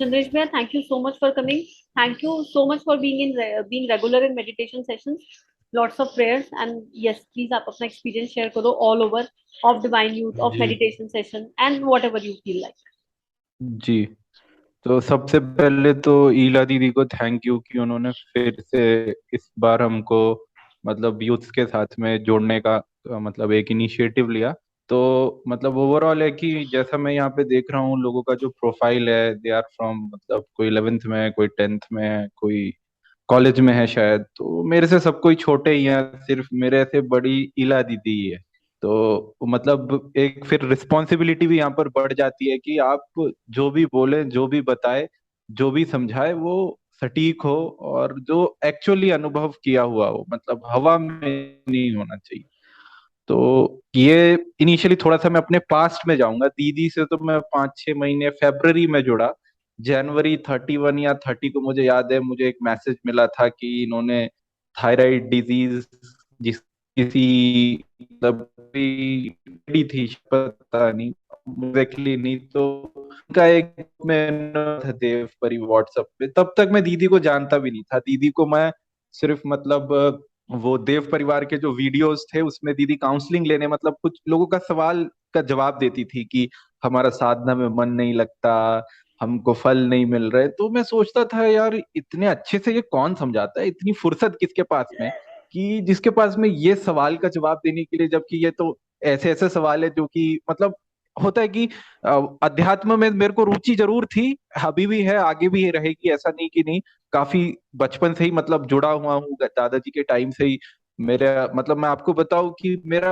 Chandresh Bhaiya, thank you so much for coming. Thank you so much for being regular in meditation sessions. Lots of prayers and yes, please आप अपना experience share करो all over of divine youth of ji meditation session and whatever you feel like. जी। तो सबसे पहले तो ईला दीदी को thank you कि उन्होंने फिर से इस बार हमको मतलब यूथ के साथ में जोड़ने का मतलब एक इनिशिएटिव लिया। तो मतलब ओवरऑल है कि जैसा मैं यहाँ पे देख रहा हूँ लोगों का जो प्रोफाइल है, दे आर फ्रॉम मतलब कोई 11th में है, कोई 10th में है, कोई कॉलेज में है शायद। तो मेरे से सब कोई छोटे ही हैं, सिर्फ मेरे से बड़ी ईला दीदी ही है। तो मतलब एक फिर रिस्पॉन्सिबिलिटी भी यहाँ पर बढ़ जाती है कि आप जो भी बोले, जो भी बताए, जो भी समझाए वो सटीक हो और जो एक्चुअली अनुभव किया हुआ हो, मतलब हवा में नहीं होना चाहिए। तो ये इनिशियली थोड़ा सा मैं अपने पास्ट में जाऊंगा। दीदी से तो मैं 5-6 महीने फरवरी में जुड़ा। जनवरी 31 या 30 को मुझे याद है, मुझे एक मैसेज मिला था कि इन्होंने थायराइड डिजीज जिस किसी मतलब लेडी थी, पता नहीं एग्जैक्टली नहीं, तो उनका एक में था देव परी व्हाट्सएप पे। तब तक मैं दीदी को जानता भी नहीं था। दीदी को मैं सिर्फ मतलब वो देव परिवार के जो वीडियोस थे उसमें दीदी काउंसलिंग लेने मतलब कुछ लोगों का सवाल का जवाब देती थी कि हमारा साधना में मन नहीं लगता, हमको फल नहीं मिल रहे। तो मैं सोचता था यार इतने अच्छे से ये कौन समझाता है, इतनी फुर्सत किसके पास में कि जिसके पास में ये सवाल का जवाब देने के लिए, जबकि ये तो ऐसे ऐसे सवाल है जो कि मतलब होता है कि अध्यात्म में मेरे को रुचि जरूर थी, अभी भी है, आगे भी रहेगी, ऐसा नहीं कि नहीं। काफी बचपन से ही मतलब जुड़ा हुआ हूँ दादाजी के टाइम से ही। मेरे मतलब मैं आपको बताऊं कि मेरे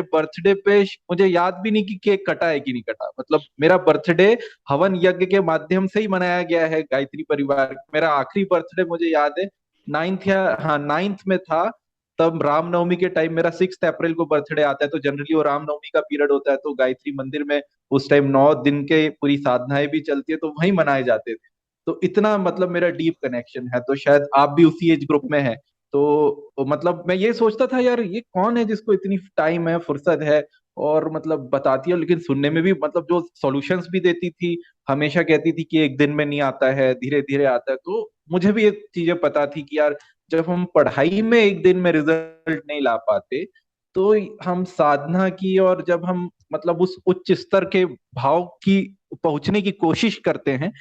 बर्थडे पे मुझे याद भी नहीं कि केक कटा है कि नहीं कटा। मतलब मेरा बर्थडे हवन यज्ञ के माध्यम से ही मनाया गया है गायत्री परिवार। मेरा आखिरी बर्थडे मुझे याद है 9th या हाँ 9th में था। तब रामनवमी के टाइम मेरा 6 अप्रैल को बर्थडे आता है, तो जनरली वो रामनवमी का पीरियड होता है, तो गायत्री मंदिर में उस टाइम 9 दिन के पूरी साधनाएं भी चलती है, तो वहीं मनाए जाते थे। तो इतना मतलब मेरा डीप कनेक्शन है। तो शायद आप भी उसी एज ग्रुप में हैं। तो मतलब मैं ये सोचता था यार ये कौन है जिसको इतनी टाइम है, फुर्सत है और मतलब बताती है, लेकिन सुनने में भी मतलब जो सॉल्यूशंस भी देती थी, हमेशा कहती थी कि एक दिन में नहीं आता है, धीरे धीरे आता है। तो मुझे भी एक चीजें पता थी कि यार जब हम पढ़ाई में एक दिन में रिजल्ट नहीं ला पाते, तो हम साधना की और जब हम मतलब उस उच्च स्तर के भाव की पहुंचने की कोशिश करते हैं,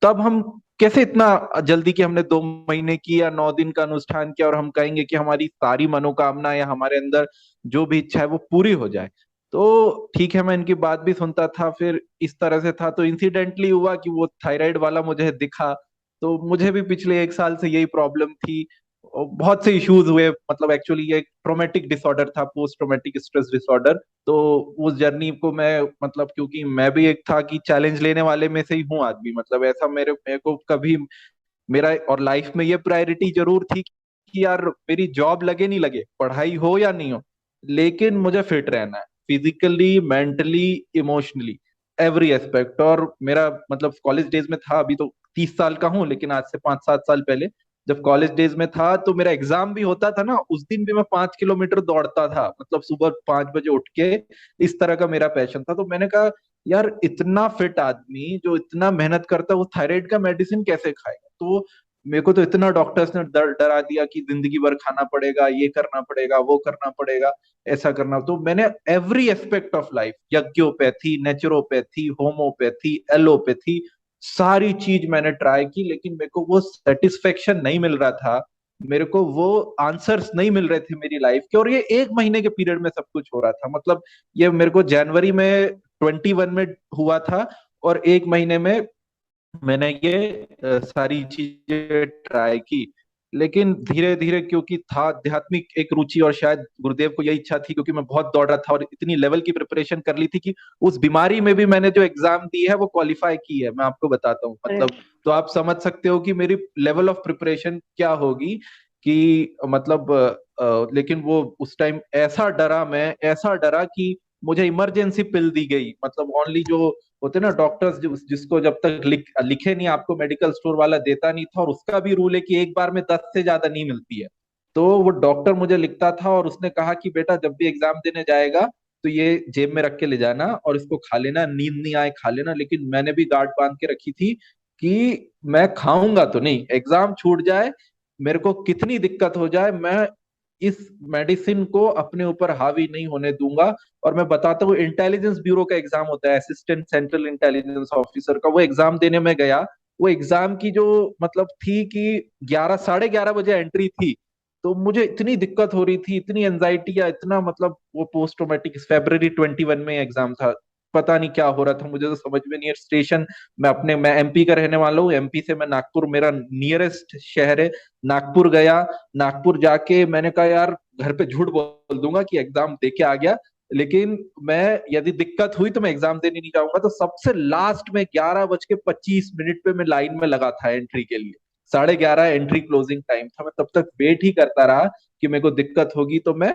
तब हम कैसे इतना जल्दी कि हमने 2 महीने की या 9 दिन का अनुष्ठान किया और हम कहेंगे कि हमारी सारी मनोकामना या हमारे अंदर जो भी इच्छा है वो पूरी हो जाए। तो ठीक है, मैं इनकी बात भी सुनता था, फिर इस तरह से था। तो इंसिडेंटली हुआ कि वो थायराइड वाला मुझे दिखा। तो मुझे भी पिछले 1 साल से यही प्रॉब्लम थी और बहुत से इश्यूज हुए। मतलब एक्चुअली ये एक ट्रोमेटिक डिसऑर्डर था, पोस्ट ट्रोमेटिक स्ट्रेस डिसऑर्डर। तो उस जर्नी को मैं मतलब क्योंकि मैं भी एक था कि चैलेंज लेने वाले में से ही हूँ आदमी, मतलब ऐसा मेरे मेरे को कभी मेरा और लाइफ में ये प्रायोरिटी जरूर थी कि यार मेरी जॉब लगे नहीं लगे, पढ़ाई हो या नहीं हो, लेकिन मुझे फिट रहना है, physically, mentally, emotionally, every aspect. और मेरा मतलब कॉलेज डेज में था, अभी तो 30 साल का हूँ, लेकिन आज से 5-7 साल पहले जब कॉलेज डेज में था तो मेरा एग्जाम भी होता था ना, उस दिन भी मैं 5 किलोमीटर दौड़ता था, मतलब सुबह 5 बजे उठ के। इस तरह का मेरा पैशन था। तो मैंने कहा यार इतना फिट आदमी जो इतना मेहनत करता है वो थायराइड का मेडिसिन कैसे खाएगा। तो मेरे को तो इतना डॉक्टर्स ने डरा दिया कि जिंदगी भर खाना पड़ेगा, ये करना पड़ेगा, वो करना पड़ेगा, ऐसा करना। तो मैंने एवरी एस्पेक्ट ऑफ लाइफ, यज्ञोपैथी, नेचुरोपैथी, होम्योपैथी, एलोपैथी, सारी चीज मैंने ट्राई की, लेकिन मेरे को वो सेटिस्फेक्शन नहीं मिल रहा था। मेरे को वो आंसर्स नहीं मिल रहे थे मेरी लाइफ के। और ये 1 महीने के पीरियड में सब कुछ हो रहा था। मतलब ये मेरे को जनवरी में 21 में हुआ था और 1 महीने में मैंने ये सारी चीजें ट्राई की। लेकिन धीरे धीरे क्योंकि था आध्यात्मिक एक रुचि और शायद गुरुदेव को यही इच्छा थी, क्योंकि मैं बहुत दौड़ रहा था और इतनी लेवल की प्रिपरेशन कर ली थी कि उस बीमारी में भी मैंने जो एग्जाम दी है वो क्वालिफाई की है, मैं आपको बताता हूँ मतलब। तो आप समझ सकते हो कि मेरी लेवल ऑफ प्रिपरेशन क्या होगी कि मतलब लेकिन वो उस टाइम ऐसा डरा, मैं ऐसा डरा कि मुझे इमरजेंसी पिल दी गई। मतलब ओनली जो होते ना डॉक्टर्स जिसको जब तक लिखे नहीं आपको मेडिकल स्टोर वाला देता नहीं था, और उसका भी रूल है कि एक बार में 10 से ज्यादा नहीं मिलती है। तो वो डॉक्टर मुझे लिखता था और उसने कहा कि बेटा जब भी एग्जाम देने जाएगा तो ये जेब में रख के ले जाना और इसको खा लेना, नींद नहीं आए खा लेना। लेकिन मैंने भी गार्ड बांध के रखी थी कि मैं खाऊंगा तो नहीं, एग्जाम छूट जाए, मेरे को कितनी दिक्कत हो जाए, मैं इस मेडिसिन को अपने ऊपर हावी नहीं होने दूंगा। और मैं बताता हूँ, इंटेलिजेंस ब्यूरो का एग्जाम होता है, असिस्टेंट सेंट्रल इंटेलिजेंस ऑफिसर का, वो एग्जाम देने में गया। वो एग्जाम की जो मतलब थी कि 11 11:30 बजे एंट्री थी। तो मुझे इतनी दिक्कत हो रही थी, इतनी एंजाइटी या इतना मतलब, वो पोस्ट ट्रोमेटिक, February 21 में एग्जाम था। पता नहीं क्या हो रहा था, मुझे तो समझ में नहीं। स्टेशन, मैं एमपी का रहने वाला हूँ, एमपी से मैं नागपुर, मेरा नियरेस्ट शहर है, नागपुर गया। नागपुर जाके मैंने कहा यार, घर पे झूठ बोल दूंगा कि एग्जाम दे के आ गया, लेकिन मैं यदि दिक्कत हुई तो मैं एग्जाम देने नहीं जाऊंगा। तो सबसे लास्ट में 11:25 पे मैं लाइन में लगा था एंट्री के लिए। 11:30 एंट्री क्लोजिंग टाइम था, मैं तब तक वेट ही करता रहा कि मेरे को दिक्कत होगी तो मैं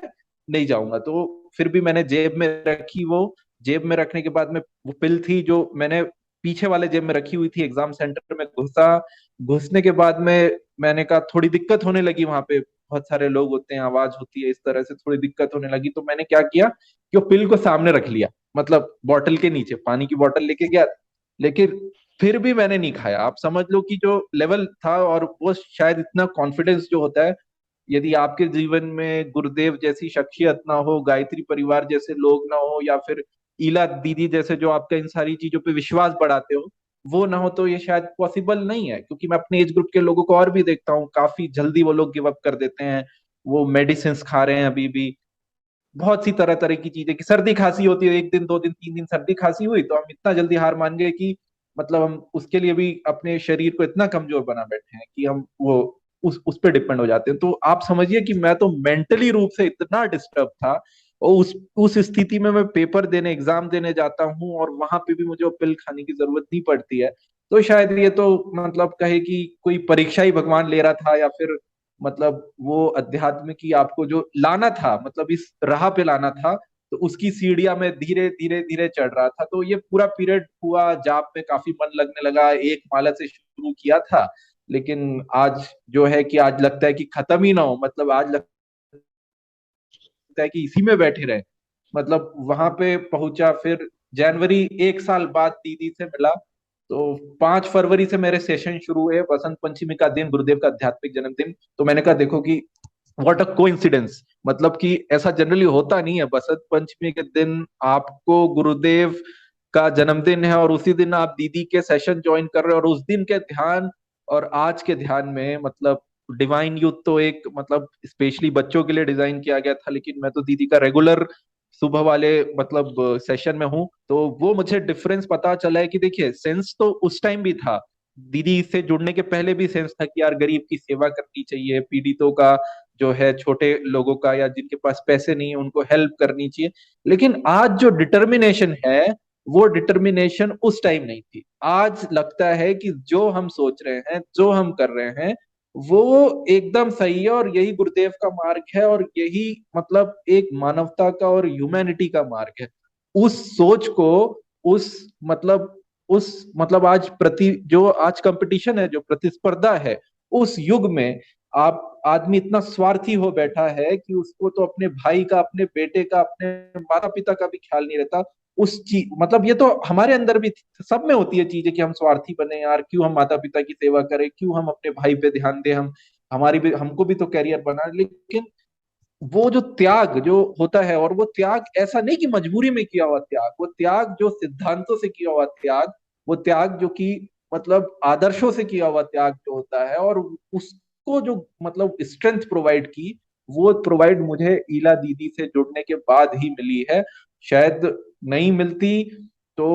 नहीं जाऊंगा। तो फिर भी मैंने जेब में रखी वो। जेब में रखने के बाद में वो पिल थी जो मैंने पीछे वाले जेब में रखी हुई थी, एग्जाम सेंटर में घुसा। घुसने के बाद में मैंने कहा, थोड़ी दिक्कत होने लगी, वहां पे बहुत सारे लोग होते हैं, आवाज होती है, इस तरह से थोड़ी दिक्कत होने लगी। तो मैंने क्या किया कि वो पिल को सामने रख लिया, मतलब बॉटल के नीचे पानी की बॉटल लेके गया। लेकिन फिर भी मैंने नहीं खाया। आप समझ लो कि जो लेवल था, और वो शायद इतना कॉन्फिडेंस जो होता है, यदि आपके जीवन में गुरुदेव जैसी शख्सियत ना हो, गायत्री परिवार जैसे लोग ना हो, या फिर ईला दीदी जैसे जो आपका इन सारी चीजों पे विश्वास बढ़ाते हो, वो ना हो, तो ये शायद पॉसिबल नहीं है। क्योंकि मैं अपने एज ग्रुप के लोगों को और भी देखता हूँ, काफी जल्दी वो लोग गिव अप कर देते हैं। वो मेडिसिन खा रहे हैं अभी भी, बहुत सी तरह तरह की चीजें, कि सर्दी खांसी होती है, 1 दिन 2 दिन 3 दिन सर्दी खांसी हुई तो हम इतना जल्दी हार मान गए कि मतलब हम उसके लिए भी अपने शरीर को इतना कमजोर बना बैठे हैं कि हम वो उस पे डिपेंड हो जाते हैं। तो आप समझिए कि मैं तो मेंटली रूप से इतना डिस्टर्ब था। और उस स्थिति में मैं पेपर देने, एग्जाम देने जाता हूँ, और वहां पे भी मुझे वो पिल खाने की जरूरत नहीं पड़ती है। तो शायद ये तो मतलब कहे कि कोई परीक्षा ही भगवान ले रहा था, या फिर मतलब वो अध्यात्म की आपको जो लाना था, मतलब इस राह पे लाना था, तो उसकी सीढ़ियां में धीरे धीरे धीरे चढ़ रहा था। तो ये पूरा पीरियड हुआ, जाप में काफी मन लगने लगा, एक माला से शुरू किया था, लेकिन आज जो है कि आज लगता है कि खत्म ही ना हो, मतलब आज लगता है कि इसी में बैठे रहे। मतलब वहां पे पहुंचा, फिर जनवरी, 1 साल बाद दीदी से मिला। तो 5 फरवरी से मेरे सेशन शुरू हुए, बसंत पंचमी का दिन, गुरुदेव का आध्यात्मिक जन्मदिन। तो मैंने कहा देखो कि व्हाट अ कोइंसिडेंस, मतलब कि ऐसा जनरली होता नहीं है, बसंत पंचमी के दिन आपको गुरुदेव का जन्मदिन है, और उसी दिन आप दीदी के सेशन ज्वाइन कर रहे हो। और उस दिन के ध्यान और आज के ध्यान में मतलब डिवाइन यूथ तो एक मतलब स्पेशली बच्चों के लिए डिजाइन किया गया था, लेकिन मैं तो दीदी का रेगुलर सुबह वाले मतलब सेशन में हूँ। तो वो मुझे डिफरेंस पता चला है कि देखिए, सेंस तो उस टाइम भी था, दीदी से जुड़ने के पहले भी सेंस था कि यार गरीब की सेवा करनी चाहिए, पीड़ितों का जो है, छोटे लोगों का, या जिनके पास पैसे नहीं है उनको हेल्प करनी चाहिए। लेकिन आज जो डिटर्मिनेशन है, वो डिटर्मिनेशन उस टाइम नहीं थी। आज लगता है कि जो हम सोच रहे हैं, जो हम कर रहे हैं, वो एकदम सही है, और यही गुरुदेव का मार्ग है, और यही मतलब एक मानवता का और ह्यूमैनिटी का मार्ग है। उस सोच को, उस मतलब उस आज जो आज कंपटीशन है, जो प्रतिस्पर्धा है, उस युग में आप आदमी इतना स्वार्थी हो बैठा है कि उसको तो अपने भाई का, अपने बेटे का, अपने माता पिता का भी ख्याल नहीं रहता। उस चीज मतलब ये तो हमारे अंदर भी सब में होती है चीजें कि हम स्वार्थी बने यार, क्यों हम माता पिता की सेवा करें, क्यों हम अपने भाई पे ध्यान दें, हम हमारी भी, हमको भी तो करियर बना। लेकिन वो जो त्याग जो होता है, और वो त्याग ऐसा नहीं कि मजबूरी में किया हुआ त्याग, वो त्याग जो सिद्धांतों से किया हुआ त्याग, वो त्याग जो कि मतलब आदर्शों से किया हुआ त्याग जो होता है, और उसको जो मतलब स्ट्रेंथ प्रोवाइड की, वो प्रोवाइड मुझे ईला दीदी से जुड़ने के बाद ही मिली है। शायद नहीं मिलती तो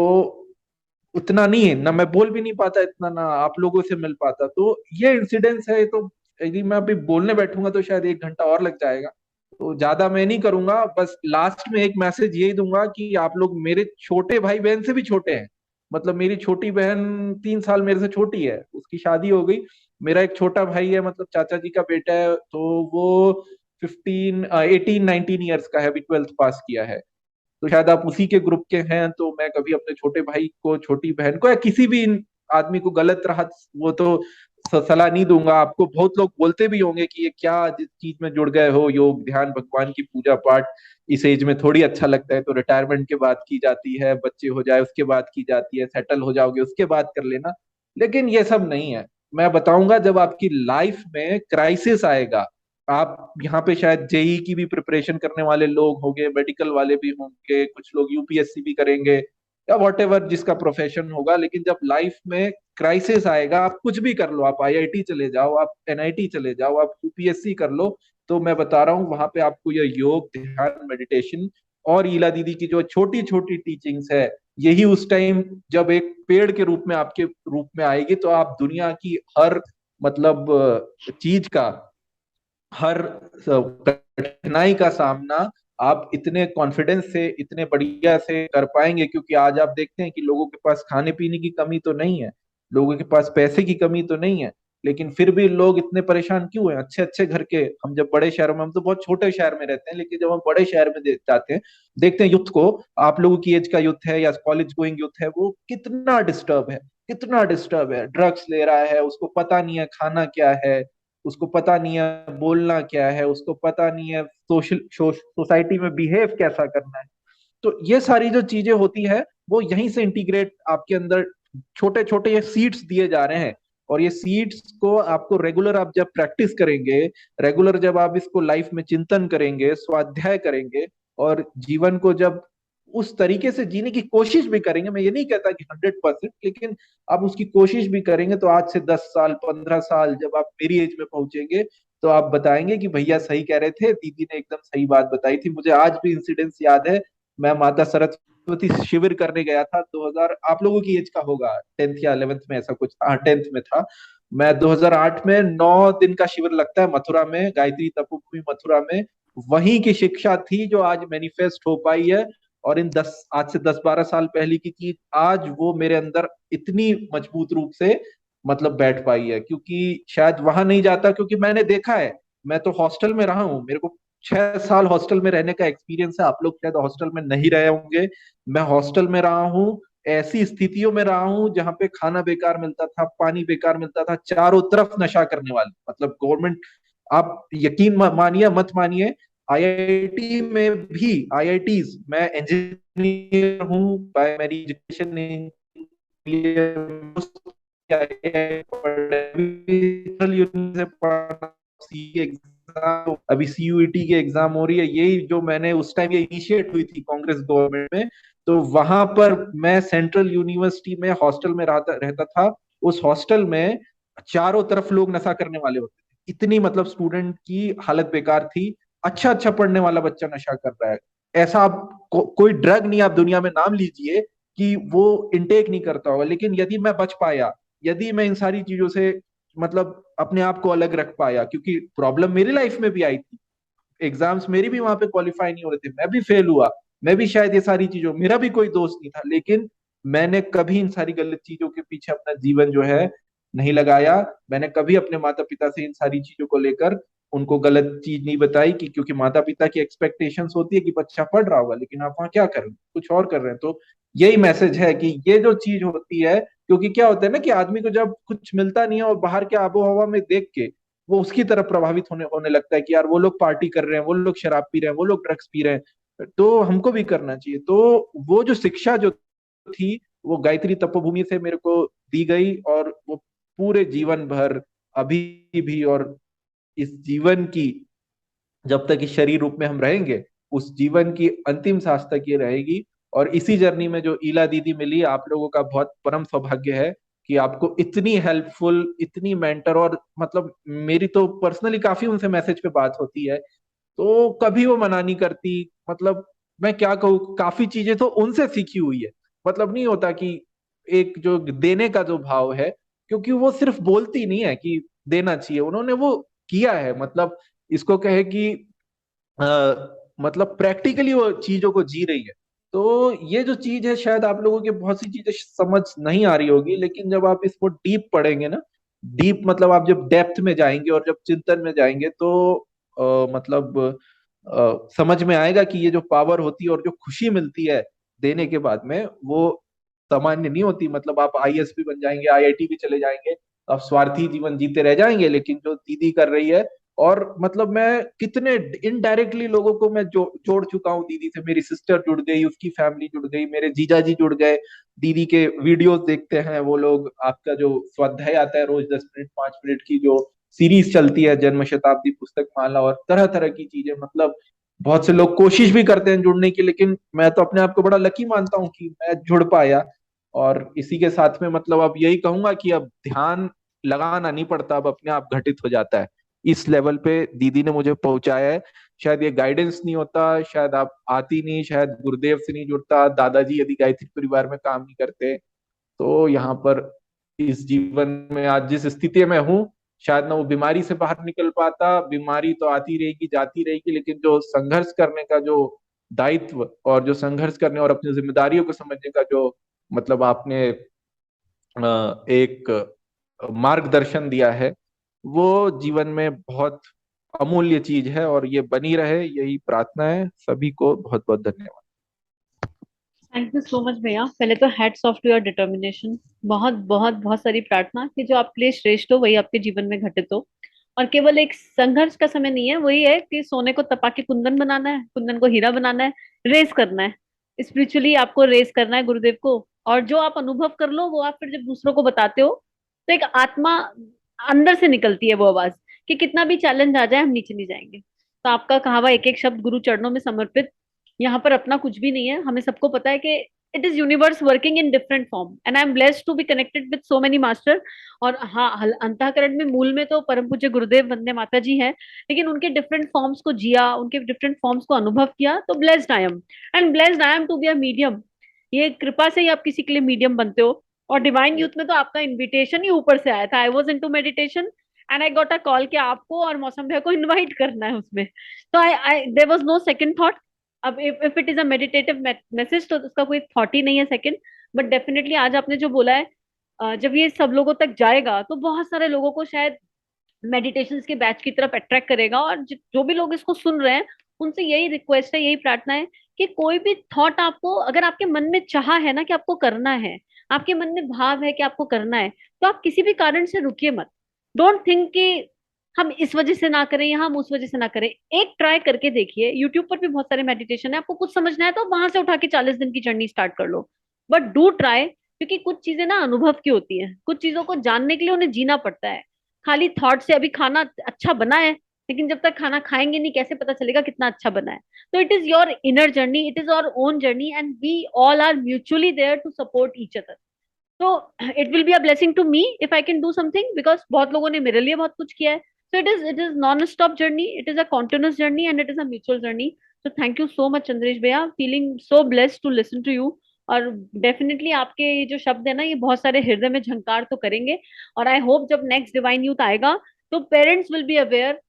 उतना नहीं है ना, मैं बोल भी नहीं पाता इतना, ना आप लोगों से मिल पाता। तो ये इंसिडेंस है। तो यदि मैं अभी बोलने बैठूंगा तो शायद 1 घंटा और लग जाएगा। तो ज्यादा मैं नहीं करूंगा, बस लास्ट में एक मैसेज यही दूंगा कि आप लोग मेरे छोटे भाई बहन से भी छोटे हैं। मतलब मेरी छोटी बहन 3 साल मेरे से छोटी है, उसकी शादी हो गई। मेरा एक छोटा भाई है, मतलब चाचा जी का बेटा है, तो वो 18 19 ईयर्स का है, अभी 12th पास किया है। तो शायद आप उसी के ग्रुप के हैं। तो मैं कभी अपने छोटे भाई को, छोटी बहन को, या किसी भी आदमी को गलत राह, वो तो सलाह नहीं दूंगा। आपको बहुत लोग बोलते भी होंगे कि ये क्या जिस चीज में जुड़ गए हो, योग ध्यान भगवान की पूजा पाठ, इस एज में थोड़ी अच्छा लगता है, तो रिटायरमेंट के बाद की जाती है, बच्चे हो जाए उसके बाद की जाती है, सेटल हो जाओगे उसके बाद कर लेना। लेकिन ये सब नहीं है। मैं बताऊंगा, जब आपकी लाइफ में क्राइसिस आएगा, आप यहाँ पे शायद जेई की भी प्रिपरेशन करने वाले लोग होंगे, मेडिकल वाले भी होंगे, कुछ लोग यूपीएससी भी करेंगे, या वॉट एवर जिसका प्रोफेशन होगा, लेकिन जब लाइफ में क्राइसिस आएगा, आप कुछ भी कर लो, आप आईआईटी चले जाओ, आप एनआईटी चले जाओ, आप यूपीएससी कर लो, तो मैं बता रहा हूँ वहां पे आपको ये योग, ध्यान, मेडिटेशन और ईला दीदी की जो छोटी छोटी टीचिंग्स है, यही उस टाइम जब एक पेड़ के रूप में आपके रूप में आएगी, तो आप दुनिया की हर मतलब चीज का, हर कठिनाई का सामना आप इतने कॉन्फिडेंस से, इतने बढ़िया से कर पाएंगे। क्योंकि आज आप देखते हैं कि लोगों के पास खाने पीने की कमी तो नहीं है, लोगों के पास पैसे की कमी तो नहीं है, लेकिन फिर भी लोग इतने परेशान क्यों हैं? अच्छे अच्छे घर के, हम जब बड़े शहरों में, हम तो बहुत छोटे शहर में रहते हैं, लेकिन जब हम बड़े शहर में जाते हैं, देखते हैं यूथ को, आप लोगों की एज का यूथ है या कॉलेज गोइंग यूथ है, वो कितना डिस्टर्ब है, कितना डिस्टर्ब है, ड्रग्स ले रहा है, उसको पता नहीं है खाना क्या है, उसको पता नहीं है बोलना क्या है, उसको पता नहीं है सोसाइटी में बिहेव कैसा करना है। तो ये सारी जो चीजें होती है, वो यहीं से इंटीग्रेट आपके अंदर छोटे छोटे ये सीड्स दिए जा रहे हैं। और ये सीड्स को आपको रेगुलर, आप जब प्रैक्टिस करेंगे, रेगुलर जब आप इसको लाइफ में चिंतन करेंगे, स्वाध्याय करेंगे, और जीवन को जब उस तरीके से जीने की कोशिश भी करेंगे, मैं ये नहीं कहता कि 100%, लेकिन आप उसकी कोशिश भी करेंगे, तो आज से 10 साल, 15 साल जब आप मेरी एज में पहुंचेंगे, तो आप बताएंगे कि भैया सही कह रहे थे, दीदी ने एकदम सही बात बताई थी। मुझे आज भी इंसिडेंस याद है, मैं माता सरस्वती शिविर करने गया था 2000, आप लोगों की एज का होगा, 10th या 11th में ऐसा कुछ, हाँ 10th में था मैं। 2008 में 9 दिन का शिविर लगता है मथुरा में, गायत्री तपोभूमि मथुरा में। वहीं की शिक्षा थी जो आज मैनिफेस्ट हो पाई है, और इन 10, आज से 10-12 साल पहले की चीज आज वो मेरे अंदर इतनी मजबूत रूप से मतलब बैठ पाई है। क्योंकि शायद वहां नहीं जाता, क्योंकि मैंने देखा है, मैं तो हॉस्टल में रहा हूँ, मेरे को 6 साल हॉस्टल में रहने का एक्सपीरियंस है। आप लोग शायद हॉस्टल में नहीं रहे होंगे, मैं हॉस्टल में रहा हूँ, ऐसी स्थितियों में रहा हूँ जहाँ पे खाना बेकार मिलता था, पानी बेकार मिलता था, चारों तरफ नशा करने वाले, मतलब गवर्नमेंट, आप यकीन मानिए मत मानिए, आईआईटी में भी, आईआईटीज, मैं इंजीनियर हूँ बाय मेरी एजुकेशन, अभी सीयूईटी की एग्जाम हो रही है, यही जो मैंने उस टाइम, ये इनिशिएट हुई थी कांग्रेस गवर्नमेंट में, तो वहां पर मैं सेंट्रल यूनिवर्सिटी में हॉस्टल में रहता रहता था। उस हॉस्टल में चारों तरफ लोग नशा करने वाले होते थे, इतनी मतलब स्टूडेंट की हालत बेकार थी। अच्छा अच्छा पढ़ने वाला बच्चा नशा कर रहा है, ऐसा आप कोई ड्रग नहीं, आप दुनिया में नाम लीजिए कि वो इनटेक नहीं करता होगा। लेकिन यदि मैं बच पाया, यदि मैं इन सारी चीजों से मतलब अपने आप को अलग रख पाया, क्योंकि प्रॉब्लम मेरी लाइफ में भी आई थी, एग्जाम्स मेरी भी वहां पे क्वालिफाई नहीं हो रहे थे, मैं भी फेल हुआ, मैं भी शायद ये सारी चीजों, मेरा भी कोई दोस्त नहीं था, लेकिन मैंने कभी इन सारी गलत चीजों के पीछे अपना जीवन जो है नहीं लगाया। मैंने कभी अपने माता पिता से इन सारी चीजों को लेकर उनको गलत चीज नहीं बताई, कि क्योंकि माता पिता की एक्सपेक्टेशंस होती है कि बच्चा पढ़ रहा होगा, लेकिन आप वहाँ क्या कर रहे हैं, कुछ और कर रहे हैं। तो यही मैसेज है कि ये जो चीज होती है, क्योंकि क्या होता है ना कि आदमी को जब कुछ मिलता नहीं है और बाहर के आबो हवा में देख के वो उसकी तरफ प्रभावित होने होने लगता है कि यार वो लोग पार्टी कर रहे हैं, वो लोग शराब पी रहे हैं, वो लोग ड्रग्स पी रहे हैं, तो हमको भी करना चाहिए। तो वो जो शिक्षा जो थी, वो गायत्री तपोभूमि से मेरे को दी गई, और वो पूरे जीवन भर, अभी भी, और इस जीवन की, जब तक इस शरीर रूप में हम रहेंगे, उस जीवन की अंतिम सांस तक ये रहेगी। और इसी जर्नी में जो ईला दीदी मिली, आप लोगों का बहुत परम सौभाग्य है कि आपको इतनी हेल्पफुल, इतनी मेंटर, और मतलब मेरी तो पर्सनली काफी उनसे मैसेज पे बात होती है, तो कभी वो मना नहीं करती। मतलब मैं क्या कहूँ, काफी चीजें तो उनसे सीखी हुई है। मतलब नहीं होता कि एक जो देने का जो भाव है, क्योंकि वो सिर्फ बोलती नहीं है कि देना चाहिए, उन्होंने वो किया है, मतलब इसको कहे कि मतलब प्रैक्टिकली वो चीजों को जी रही है। तो ये जो चीज है, शायद आप लोगों के बहुत सी चीजें समझ नहीं आ रही होगी, लेकिन जब आप इसको डीप पढ़ेंगे ना, डीप मतलब आप जब डेप्थ में जाएंगे और जब चिंतन में जाएंगे, तो मतलब समझ में आएगा कि ये जो पावर होती है और जो खुशी मिलती है देने के बाद में, वो सामान्य नहीं होती। मतलब आप आईएएस भी बन जाएंगे, आईआईटी भी चले जाएंगे, आप स्वार्थी जीवन जीते रह जाएंगे, लेकिन जो दीदी कर रही है, और मतलब मैं कितने इनडायरेक्टली लोगों को मैं जोड़ चुका हूँ दीदी से। मेरी सिस्टर जुड़ गई, उसकी फैमिली जुड़ गई, मेरे जीजा जी जुड़ गए, दीदी के वीडियोस देखते हैं वो लोग। आपका जो स्वाध्याय आता है रोज 10 मिनट 5 मिनट की जो सीरीज चलती है, जन्म शताब्दी पुस्तक माला, और तरह तरह की चीजें, मतलब बहुत से लोग कोशिश भी करते हैं जुड़ने की, लेकिन मैं तो अपने आप को बड़ा लकी मानता हूँ कि मैं जुड़ पाया। और इसी के साथ में मतलब अब यही कहूंगा कि अब ध्यान लगाना नहीं पड़ता, अब अपने आप घटित हो जाता है। इस लेवल पे दीदी ने मुझे पहुंचाया है। शायद ये गाइडेंस नहीं होता, शायद आप आती नहीं, शायद गुरुदेव से नहीं जुड़ता, दादाजी यदि गायत्री परिवार में काम नहीं करते, तो यहाँ पर इस जीवन में आज जिस स्थिति में हूँ, शायद ना वो बीमारी से बाहर निकल पाता। बीमारी तो आती रहेगी जाती रहेगी, लेकिन जो संघर्ष करने का जो दायित्व, और जो संघर्ष करने और अपनी जिम्मेदारियों को समझने का जो मतलब आपने एक मार्गदर्शन दिया है, वो जीवन में बहुत अमूल्य चीज है, और ये बनी रहे, यही प्रार्थना है। सभी को बहुत बहुत धन्यवाद। थैंक यू सो मच भैया। पहले तो hats off to your determination. बहुत बहुत बहुत सारी प्रार्थना कि जो आपके लिए श्रेष्ठ हो वही आपके जीवन में घटित हो। और केवल एक संघर्ष का समय नहीं है, वही है कि सोने को तपा के कुंदन बनाना है, कुंदन को हीरा बनाना है, रेस करना है। स्पिरिचुअली आपको रेस करना है गुरुदेव को। और जो आप अनुभव कर लो वो आप फिर जब दूसरों को बताते हो तो एक आत्मा अंदर से निकलती है वो आवाज कि कितना भी चैलेंज आ जाए हम नीचे नहीं जाएंगे। तो आपका कहा हुआ एक एक शब्द गुरु चरणों में समर्पित। यहाँ पर अपना कुछ भी नहीं है, हमें सबको पता है कि it is universe working in different form and I am blessed to be connected with so many master. और हाँ, अंतःकरण में मूल में तो परम पूज्य गुरुदेव वंदे माता जी हैं, लेकिन उनके डिफरेंट फॉर्म्स को जिया, उनके डिफरेंट फॉर्म्स को अनुभव किया, तो blessed I am. And blessed I am to be a medium. ये कृपा से ही आप किसी के लिए मीडियम बनते हो। और डिवाइन यूथ में तो आपका इन्विटेशन ही ऊपर से आया था। I was into meditation and I got a call कि आपको और मौसम भैया को इन्वाइट करना है उसमें। तो I there was no second thought. अब if it is a meditative message तो उसका कोई थॉट ही नहीं है सेकंड। बट डेफिनेटली आज आपने जो बोला है, जब ये सब लोगों तक जाएगा तो बहुत सारे लोगों को शायद मेडिटेशन के बैच की तरफ अट्रैक्ट करेगा। और जो भी लोग इसको सुन रहे हैं उनसे यही रिक्वेस्ट है, यही प्रार्थना है कि कोई भी थॉट आपको, अगर आपके मन में चाह है ना कि आपको करना है, आपके मन में भाव है कि आपको करना है, तो आप किसी भी कारण से रुकिए मत। डोंट थिंक कि हम इस वजह से ना करें या हम उस वजह से ना करें। एक ट्राई करके देखिए, यूट्यूब पर भी बहुत सारे मेडिटेशन है, आपको कुछ समझना है तो वहां से उठा के 40 दिन की जर्नी स्टार्ट कर लो। बट डू ट्राई, क्योंकि कुछ चीजें ना अनुभव की होती है। कुछ चीजों को जानने के लिए उन्हें जीना पड़ता है। खाली थॉट से अभी खाना अच्छा बना है, लेकिन जब तक खाना खाएंगे नहीं कैसे पता चलेगा कितना अच्छा बना है। तो it is your inner journey, it is our own journey and we all are mutually there to support each other. तो it will be a blessing to me if I can do something, because बहुत लोगों ने मेरे लिए बहुत कुछ किया है। So it is non-stop journey. It is a continuous journey and it is a mutual journey. So thank you so much Chandresh भैया, feeling so blessed to listen to you. और डेफिनेटली आपके ये जो शब्द है ना, ये बहुत सारे हृदय में झंकार तो करेंगे। और आई होप जब नेक्स्ट डिवाइन यूथ आएगा तो पेरेंट्स विल बी अवेयर,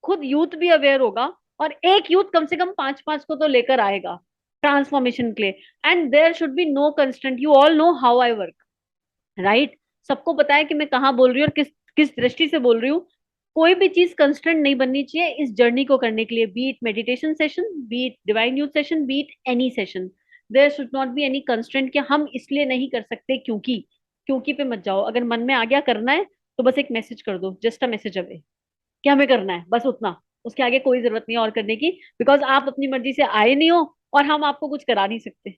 खुद यूथ भी अवेयर होगा, और एक यूथ कम से कम 5-5 को तो लेकर आएगा ट्रांसफॉर्मेशन के लिए। And there should be no constant. You all know how I work, right? सबको पता है कि मैं कहाँ बोल रही हूँ और किस किस दृष्टि से बोल रही हूँ। कोई भी चीज कंस्टेंट नहीं बननी चाहिए इस जर्नी को करने के लिए, be it meditation session, be it divine youth session, be it any session. There should not be any constant कि हम इसलिए नहीं कर सकते क्योंकि। क्योंकि पे मत जाओ। अगर मन में आ गया करना है तो बस एक मैसेज कर दो, जस्ट अ मैसेज अवे, कि हमें करना है, बस उतना। उसके आगे कोई जरूरत नहीं और करने की, बिकॉज आप अपनी मर्जी से आए नहीं हो और हम आपको कुछ करा नहीं सकते।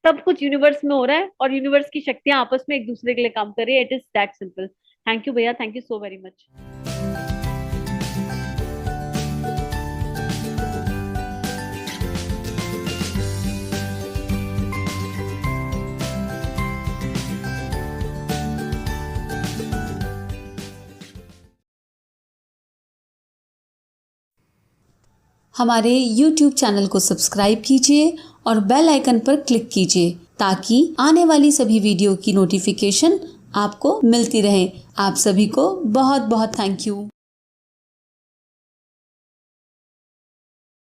सब कुछ यूनिवर्स में हो रहा है और यूनिवर्स की शक्तियां आपस में एक दूसरे के लिए काम कर रही है। It is that simple. Thank you भैया, thank you so very much. हमारे YouTube चैनल को सब्सक्राइब कीजिए और बेल आइकन पर क्लिक कीजिए ताकि आने वाली सभी वीडियो की नोटिफिकेशन आपको मिलती रहे। आप सभी को बहुत बहुत थैंक यू।